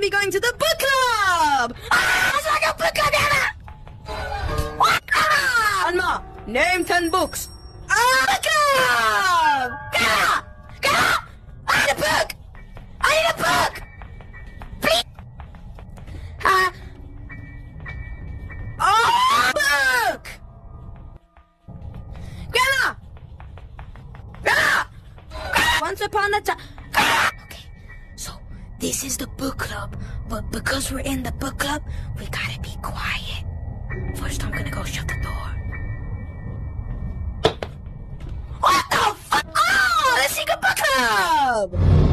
be going to the book club! It's like a book club, Anna! Anma, name 10 books. Book club! Get! I need a book! Please! Book! Grandma! Once upon a time... Okay, so this is the book club, but because we're in the book club, we gotta be quiet. First, I'm gonna go shut the door. What the fuck? Oh, the secret book club!